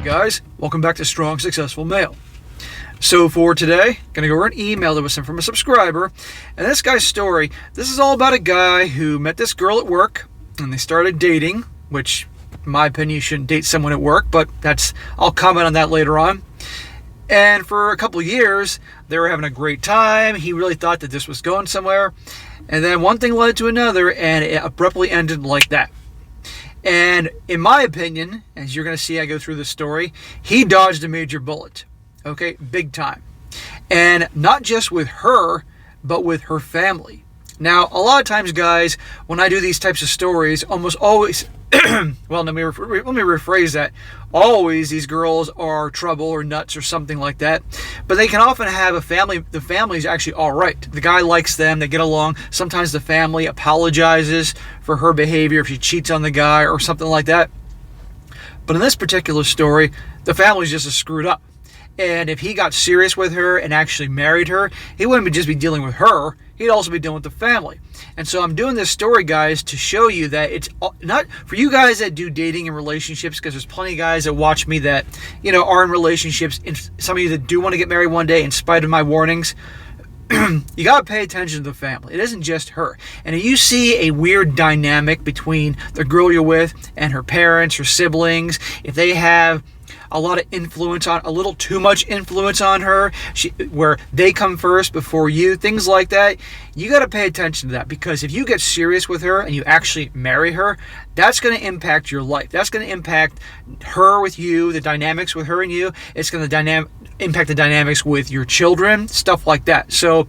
guys, welcome back to Strong Successful Male. So for today, gonna go over an email that was sent from a subscriber, and this guy's story, this is all about a guy who met this girl at work, and they started dating, which, in my opinion, you shouldn't date someone at work, but I'll comment on that later on. And for a couple of years, they were having a great time. He really thought that this was going somewhere, and then one thing led to another, and it abruptly ended like that. And in my opinion, as you're going to see I go through this story, he dodged a major bullet. Okay, big time. And not just with her, but with her family. Now, a lot of times, guys, when I do these types of stories, almost always, well, let me rephrase that. Always these girls are trouble or nuts or something like that. But they can often have a family. The family is actually all right. The guy likes them. They get along. Sometimes the family apologizes for her behavior if she cheats on the guy or something like that. But in this particular story, the family's just as screwed up. And if he got serious with her and actually married her, he wouldn't just be dealing with her. He'd also be dealing with the family. And so I'm doing this story, guys, to show you that it's not for you guys that do dating and relationships, because there's plenty of guys that watch me that, are in relationships. And some of you that do want to get married one day, in spite of my warnings, you got to pay attention to the family. It isn't just her. And if you see a weird dynamic between the girl you're with and her parents, her siblings, if they have a lot of influence a little too much influence on her, where they come first before you, things like that, you got to pay attention to that, because if you get serious with her and you actually marry her, that's going to impact your life. That's going to impact her with you, the dynamics with her and you. It's going to impact the dynamics with your children, stuff like that. So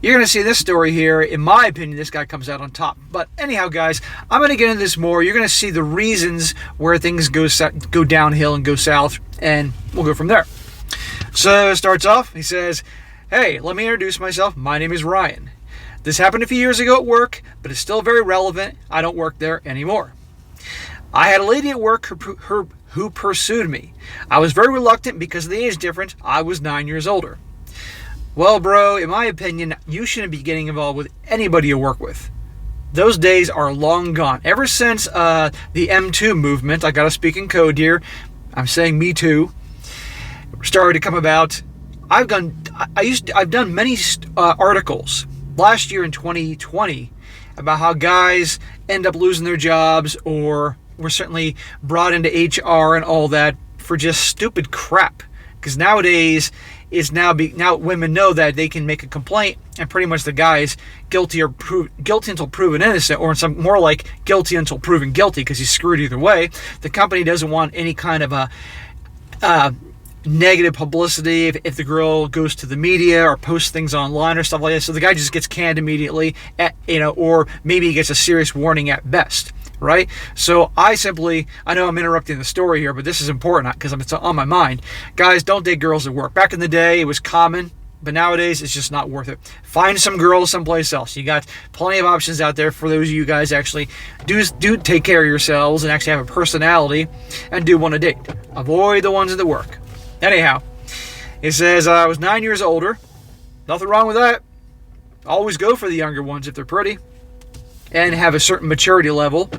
you're going to see this story here. In my opinion, this guy comes out on top. But anyhow, guys, I'm going to get into this more. You're going to see the reasons where things go downhill and go south, and we'll go from there. So it starts off, he says, "Hey, let me introduce myself. My name is Ryan. This happened a few years ago at work, but it's still very relevant. I don't work there anymore. I had a lady at work who pursued me. I was very reluctant because of the age difference. I was 9 years older. Well, bro, in my opinion, you shouldn't be getting involved with anybody you work with. Those days are long gone. Ever since the M2 movement, I gotta speak in code here, I'm saying me too, started to come about. I've done many articles last year in 2020 about how guys end up losing their jobs, or were certainly brought into HR and all that for just stupid crap. Because nowadays, now women know that they can make a complaint and pretty much the guy's guilty until proven innocent, or some more like guilty until proven guilty, because he's screwed either way. The company doesn't want any kind of a negative publicity if the girl goes to the media or posts things online or stuff like that. So the guy just gets canned immediately, or maybe he gets a serious warning at best. Right? So I know I'm interrupting the story here, but this is important because it's on my mind. Guys, don't date girls at work. Back in the day, it was common, but nowadays it's just not worth it. Find some girls someplace else. You got plenty of options out there for those of you guys actually do take care of yourselves and actually have a personality and do want to date. Avoid the ones at the work. Anyhow, it says, I was 9 years older. Nothing wrong with that. Always go for the younger ones if they're pretty and have a certain maturity level.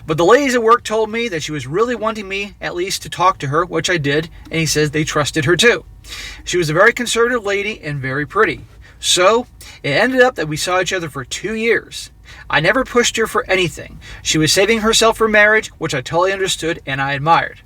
But the ladies at work told me that she was really wanting me at least to talk to her, which I did, and he says they trusted her too. She was a very conservative lady and very pretty. So it ended up that we saw each other for 2 years. I never pushed her for anything. She was saving herself for marriage, which I totally understood and I admired.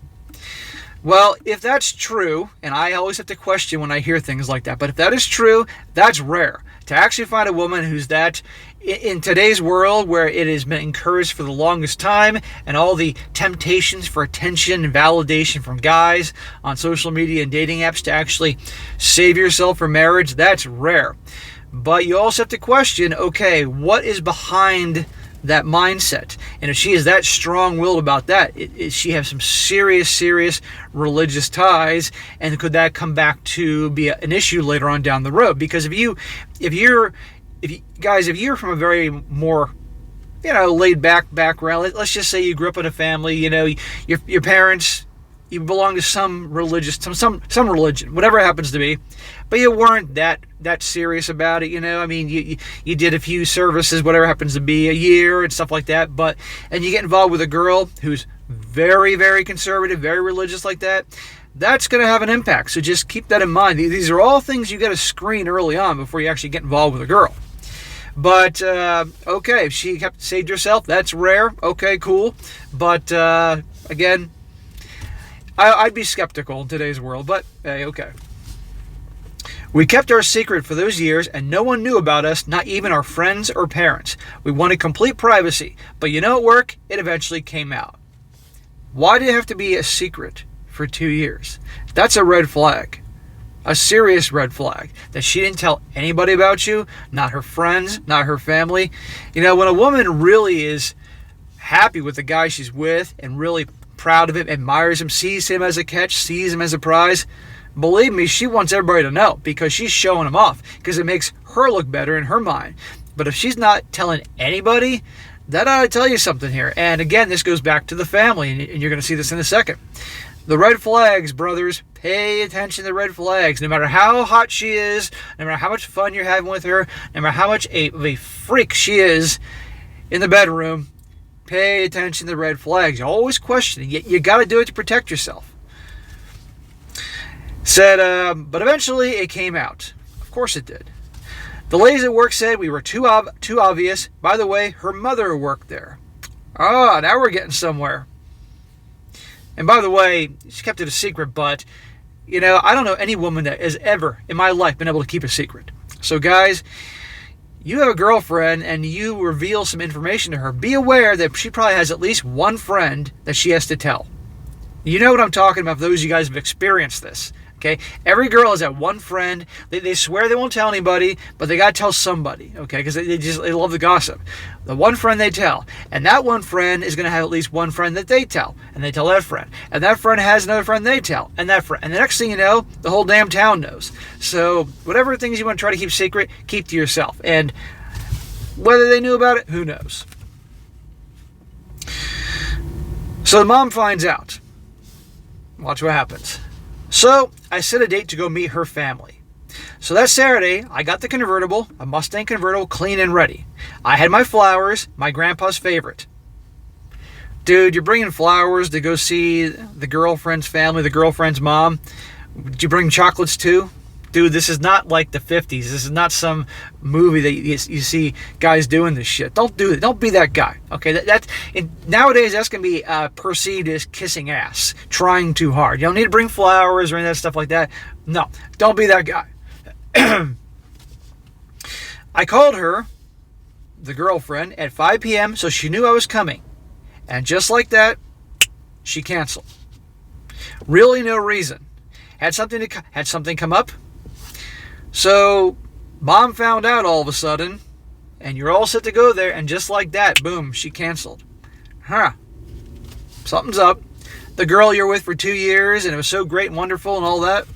Well, if that's true, and I always have to question when I hear things like that, but if that is true, that's rare. To actually find a woman who's that, in today's world where it has been encouraged for the longest time, and all the temptations for attention and validation from guys on social media and dating apps to actually save yourself for marriage, that's rare. But you also have to question, okay, what is behind that mindset? And if she is that strong-willed about that, she have some serious religious ties, and could that come back to be an issue later on down the road? Because if you're from a very more laid back background, let's just say you grew up in a family, your parents, you belong to some religion, whatever it happens to be, but you weren't that serious about it, you did a few services, whatever happens to be, a year and stuff like that, and you get involved with a girl who's very, very conservative, very religious like that, that's going to have an impact. So just keep that in mind. These are all things you got to screen early on before you actually get involved with a girl. But, okay, if she saved herself, that's rare. Okay, cool. But, again, I'd be skeptical in today's world, but hey, okay. We kept our secret for those years, and no one knew about us, not even our friends or parents. We wanted complete privacy, but you know at work, it eventually came out. Why did it have to be a secret for 2 years? That's a red flag. A serious red flag. That she didn't tell anybody about you, not her friends, not her family. You know, when a woman really is happy with the guy she's with and really proud of him, admires him, sees him as a catch, sees him as a prize, believe me, she wants everybody to know because she's showing him off because it makes her look better in her mind. But if she's not telling anybody, that ought to tell you something here. And again, this goes back to the family, and you're going to see this in a second. The red flags, brothers, pay attention to the red flags. No matter how hot she is, no matter how much fun you're having with her, no matter how much of a freak she is in the bedroom, pay attention to the red flags. You're always questioning. You got to do it to protect yourself. Said, but eventually it came out. Of course it did. The ladies at work said we were too obvious. By the way, her mother worked there. Ah, now we're getting somewhere. And by the way, she kept it a secret, but, you know, I don't know any woman that has ever in my life been able to keep a secret. So guys, you have a girlfriend and you reveal some information to her. Be aware that she probably has at least one friend that she has to tell. You know what I'm talking about, those of you guys have experienced this. Okay, every girl has that one friend. They swear they won't tell anybody, but they gotta tell somebody. Okay, because they love the gossip. The one friend they tell, and that one friend is gonna have at least one friend that they tell, and they tell that friend, and that friend has another friend they tell, and that friend, and the next thing you know, the whole damn town knows. So whatever things you want to try to keep secret, keep to yourself. And whether they knew about it, who knows? So the mom finds out. Watch what happens. So I set a date to go meet her family. So that Saturday, I got the convertible, a Mustang convertible, clean and ready. I had my flowers, my grandpa's favorite. Dude, you're bringing flowers to go see the girlfriend's family, the girlfriend's mom. Did you bring chocolates too? Dude, this is not like the 50s. This is not some movie that you see guys doing this shit. Don't do it. Don't be that guy. Okay, nowadays that's going to be perceived as kissing ass, trying too hard. You don't need to bring flowers or any of that stuff like that. No, don't be that guy. I called her, the girlfriend, at 5 p.m. so she knew I was coming. And just like that, she canceled. Really no reason. Had something come up. So, mom found out all of a sudden, and you're all set to go there, and just like that, boom, she canceled. Huh. Something's up. The girl you're with for 2 years, and it was so great and wonderful and all that.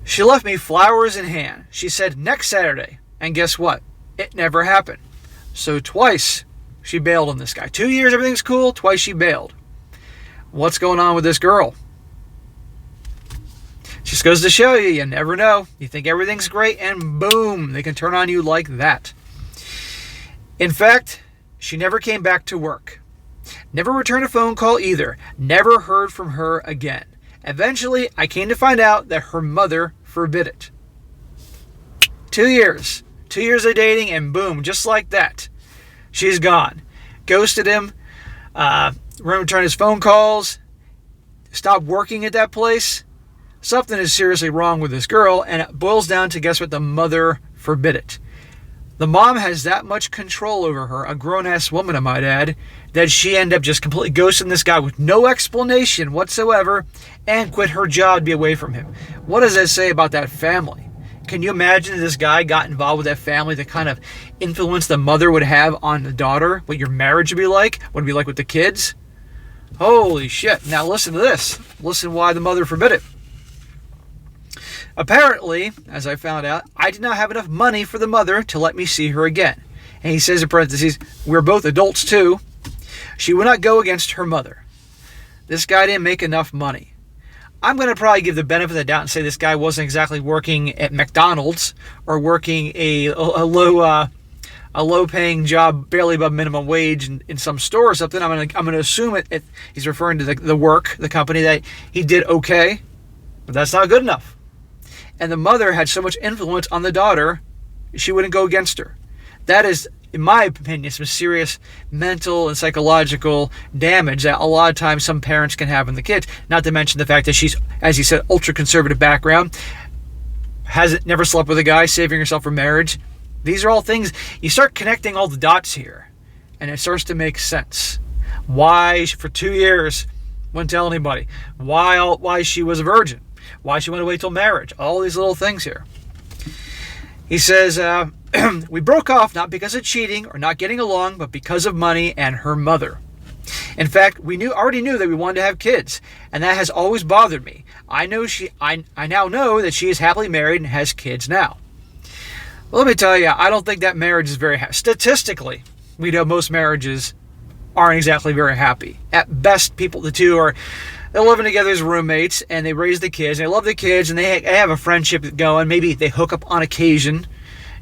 She left me flowers in hand. She said next Saturday, and guess what? It never happened. So twice she bailed on this guy. 2 years, everything's cool. Twice she bailed. What's going on with this girl? Just goes to show you, you never know. You think everything's great, and boom, they can turn on you like that. In fact, she never came back to work. Never returned a phone call either. Never heard from her again. Eventually, I came to find out that her mother forbid it. 2 years. 2 years of dating, and boom, just like that. She's gone. Ghosted him. Wouldn't return his phone calls. Stopped working at that place. Something is seriously wrong with this girl, and it boils down to, guess what? The mother forbid it. The mom has that much control over her, a grown-ass woman, I might add, that she ended up just completely ghosting this guy with no explanation whatsoever and quit her job to be away from him. What does that say about that family? Can you imagine if this guy got involved with that family, the kind of influence the mother would have on the daughter, what your marriage would be like, what it would be like with the kids? Holy shit. Now listen to this. Listen why the mother forbid it. Apparently, as I found out, I did not have enough money for the mother to let me see her again. And he says in parentheses, we're both adults too. She would not go against her mother. This guy didn't make enough money. I'm going to probably give the benefit of the doubt and say this guy wasn't exactly working at McDonald's or working a a low-paying job, barely above minimum wage in some store or something, I'm gonna assume he's referring to the work, the company, that he did okay, but that's not good enough. And the mother had so much influence on the daughter, she wouldn't go against her. That is, in my opinion, some serious mental and psychological damage that a lot of times some parents can have in the kids. Not to mention the fact that she's, as you said, ultra-conservative background, never slept with a guy, saving herself for marriage. These are all things, you start connecting all the dots here, and it starts to make sense. Why, for 2 years, wouldn't tell anybody. Why she was a virgin. Why she wanted to wait till marriage. All these little things here. He says, we broke off not because of cheating or not getting along, but because of money and her mother. In fact, we already knew that we wanted to have kids, and that has always bothered me. I now know that she is happily married and has kids now. Well, let me tell you, I don't think that marriage is very happy. Statistically, we know most marriages aren't exactly very happy. At best, the two they're living together as roommates, and they raise the kids, and they love the kids, and they have a friendship going. Maybe they hook up on occasion,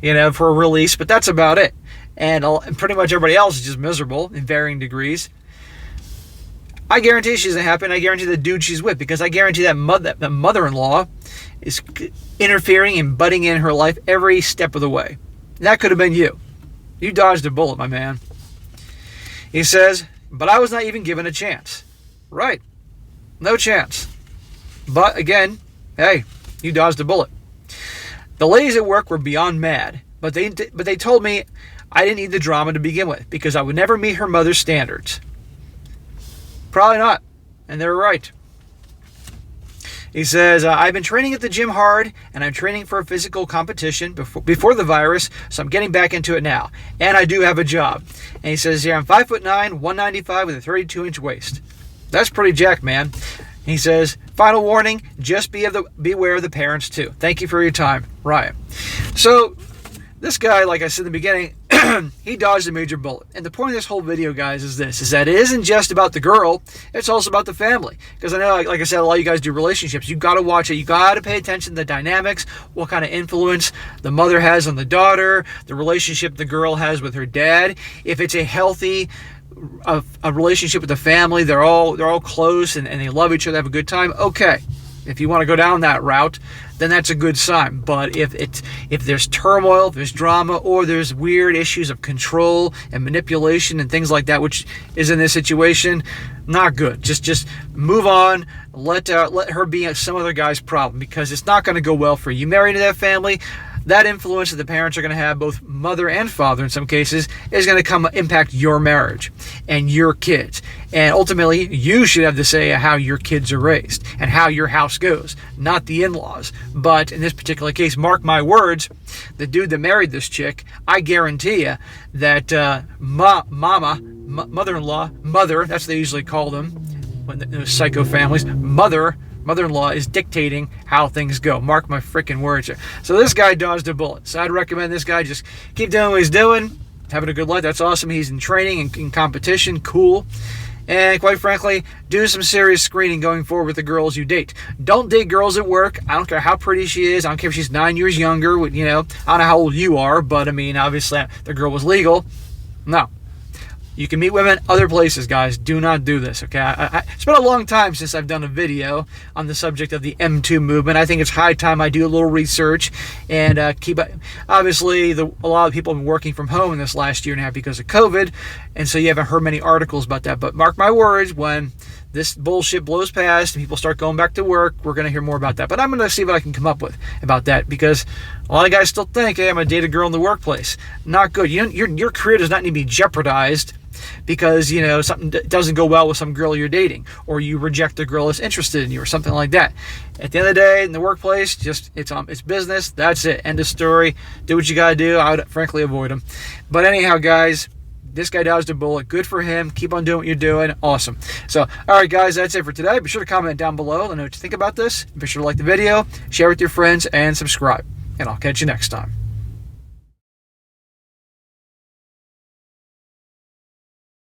for a release, but that's about it. And pretty much everybody else is just miserable in varying degrees. I guarantee she's unhappy, and I guarantee the dude she's with, because I guarantee that mother-in-law is interfering and butting in her life every step of the way. That could have been you. You dodged a bullet, my man. He says, but I was not even given a chance. Right. No chance. But again, hey, you dodged a bullet. The ladies at work were beyond mad, but they told me I didn't need the drama to begin with because I would never meet her mother's standards. Probably not, and they were right. He says, I've been training at the gym hard, and I'm training for a physical competition before the virus, so I'm getting back into it now. And I do have a job. And he says, I'm 5'9", 195 with a 32-inch waist. That's pretty jacked, man. He says, final warning, just beware of the parents too. Thank you for your time, Ryan. So, this guy, like I said in the beginning, he dodged a major bullet. And the point of this whole video, guys, is that it isn't just about the girl, it's also about the family. Because I know, like I said, a lot of you guys do relationships. You've got to watch it. You've got to pay attention to the dynamics, what kind of influence the mother has on the daughter, the relationship the girl has with her dad. If it's a healthy a relationship with the family, they're all close and they love each other, have a good time, okay. If you want to go down that route, then that's a good sign. But if there's turmoil, if there's drama, or there's weird issues of control and manipulation and things like that, which is in this situation, not good. Just move on. Let her be some other guy's problem, because it's not going to go well for you. You marry into that family, that influence that the parents are going to have, both mother and father in some cases, is going to impact your marriage and your kids. And ultimately, you should have to say how your kids are raised and how your house goes, not the in-laws. But in this particular case, mark my words, the dude that married this chick, I guarantee you that mother-in-law, that's what they usually call them when those psycho families, mother-in-law is dictating how things go. Mark my freaking words here. So this guy dodged a bullet. So I'd recommend this guy just keep doing what he's doing, having a good life. That's awesome. He's in training and in competition. Cool. And quite frankly, do some serious screening going forward with the girls you date. Don't date girls at work. I don't care how pretty she is. I don't care if she's 9 years younger. I don't know how old you are, but I mean, obviously the girl was legal. No. You can meet women other places, guys. Do not do this, okay? It's been a long time since I've done a video on the subject of the M2 movement. I think it's high time I do a little research and obviously, a lot of people have been working from home in this last year and a half because of COVID, and so you haven't heard many articles about that. But mark my words, when this bullshit blows past and people start going back to work, we're going to hear more about that. But I'm going to see what I can come up with about that, because a lot of guys still think, hey, I'm going to date a girl in the workplace. Not good. Your career does not need to be jeopardized because something doesn't go well with some girl you're dating, or you reject a girl that's interested in you, or something like that. At the end of the day, in the workplace, it's business. That's it. End of story. Do what you gotta do. I would frankly avoid them. But anyhow, guys, this guy dodged a bullet. Good for him. Keep on doing what you're doing. Awesome. So, all right, guys, that's it for today. Be sure to comment down below. Let me know what you think about this. Be sure to like the video, share with your friends, and subscribe. And I'll catch you next time.